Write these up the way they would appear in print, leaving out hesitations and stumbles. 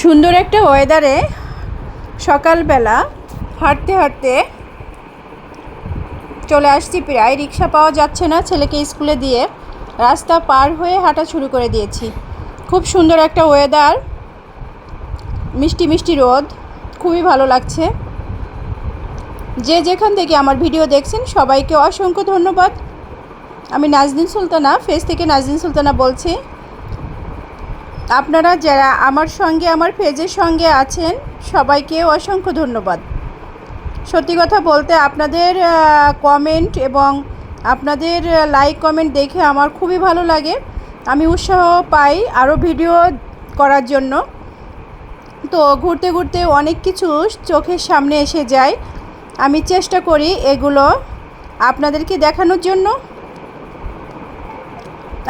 সুন্দর একটা ওয়েদারে সকালবেলা হাঁটতে হাঁটতে চলে আসছি প্রায়। রিক্সা পাওয়া যাচ্ছে না, ছেলেকে স্কুলে দিয়ে রাস্তা পার হয়ে হাঁটা শুরু করে দিয়েছি। খুব সুন্দর একটা ওয়েদার, মিষ্টি মিষ্টি রোদ, খুবই ভালো লাগছে। যে যেখান থেকে আমার ভিডিও দেখছেন সবাইকে অসংখ্য ধন্যবাদ। আমি নাজনীন সুলতানা, ফেস থেকে নাজনীন সুলতানা বলছি। আপনারা যারা আমার সঙ্গে আমার পেজের সঙ্গে আছেন সবাইকে অসংখ্য ধন্যবাদ। সত্যি কথা বলতে আপনাদের কমেন্ট এবং আপনাদের লাইক কমেন্ট দেখে আমার খুবই ভালো লাগে। আমি উৎসাহ পাই আরও ভিডিও করার জন্য। তো ঘুরতে ঘুরতে অনেক কিছু চোখের সামনে এসে যায়, আমি চেষ্টা করি এগুলো আপনাদেরকে দেখানোর জন্য।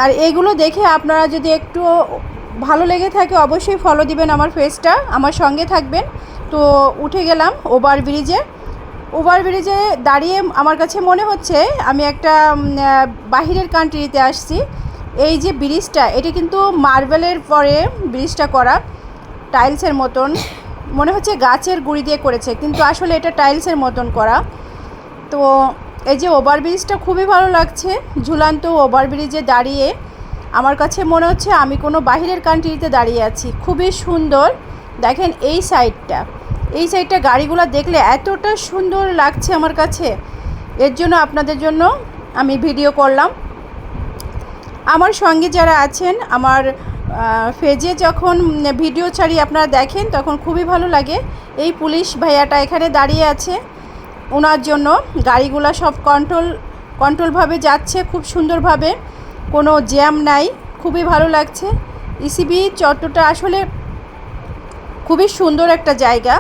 আর এগুলো দেখে আপনারা যদি একটু ভালো লেগে থাকে অবশ্যই ফলো দিবেন আমার পেজটা, আমার সঙ্গে থাকবেন। তো উঠে গেলাম ওভারব্রিজে দাঁড়িয়ে আমার কাছে মনে হচ্ছে আমি একটা বাহিরের কান্ট্রিতে আসছি। এই যে ব্রিজটা, এটা কিন্তু মার্বেলের পরে ব্রিজটা করা, টাইলসের মতন মনে হচ্ছে, গাছের গুঁড়ি দিয়ে করেছে কিন্তু আসলে এটা টাইলসের মতন করা। তো এই যে ওভারব্রিজটা খুবই ভালো লাগছে। ঝুলন্ত ওভারব্রিজে দাঁড়িয়ে আমার কাছে মনে হচ্ছে আমি কোনো বাহিরের কান্ট্রিতে দাঁড়িয়ে আছি। খুবই সুন্দর। দেখেন এই সাইডটা গাড়িগুলো দেখলে এতটা সুন্দর লাগছে আমার কাছে, এর জন্য আপনাদের জন্য আমি ভিডিও করলাম। আমার সঙ্গে যারা আছেন আমার পেজে যখন ভিডিও ছাড়ি আপনারা দেখেন তখন খুবই ভালো লাগে। এই পুলিশ ভাইয়াটা এখানে দাঁড়িয়ে আছে, ওনার জন্য গাড়িগুলো সব কন্ট্রোলভাবে যাচ্ছে, খুব সুন্দরভাবে, কোনো জ্যাম নাই, খুবই ভালো লাগছে। ইসিবি চত্বরটা আসলে খুবই সুন্দর একটা জায়গা,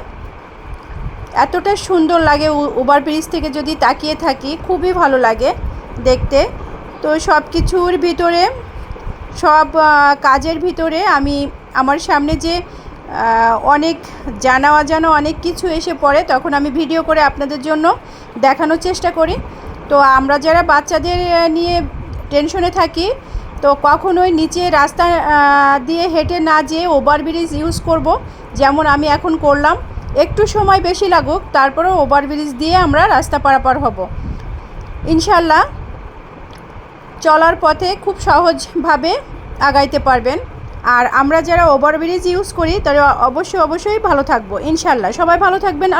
এতটা সুন্দর লাগে ওভারব্রিজ থেকে যদি তাকিয়ে থাকি, খুবই ভালো লাগে দেখতে। তো সব কিছুর ভিতরে, সব কাজের ভিতরে আমি আমার সামনে যে অনেক জানা অজানা অনেক কিছু এসে পড়ে তখন আমি ভিডিও করে আপনাদের জন্য দেখানোর চেষ্টা করি। তো আমরা যারা বাচ্চাদের নিয়ে টেনশনে থাকি তো কখনোই নিচে রাস্তা দিয়ে হেঁটে না যেয়ে ওভারব্রিজ ইউজ করব, যেমন আমি এখন করলাম। একটু সময় বেশি লাগুক, তারপরেও ওভারব্রিজ দিয়ে আমরা রাস্তা পারাপার হব ইনশাল্লাহ। চলার পথে খুব সহজভাবে আগাইতে পারবেন। আর আমরা যারা ওভারব্রিজ ইউজ করি তারা অবশ্যই ভালো থাকবো ইনশাল্লাহ। সবাই ভালো থাকবেন।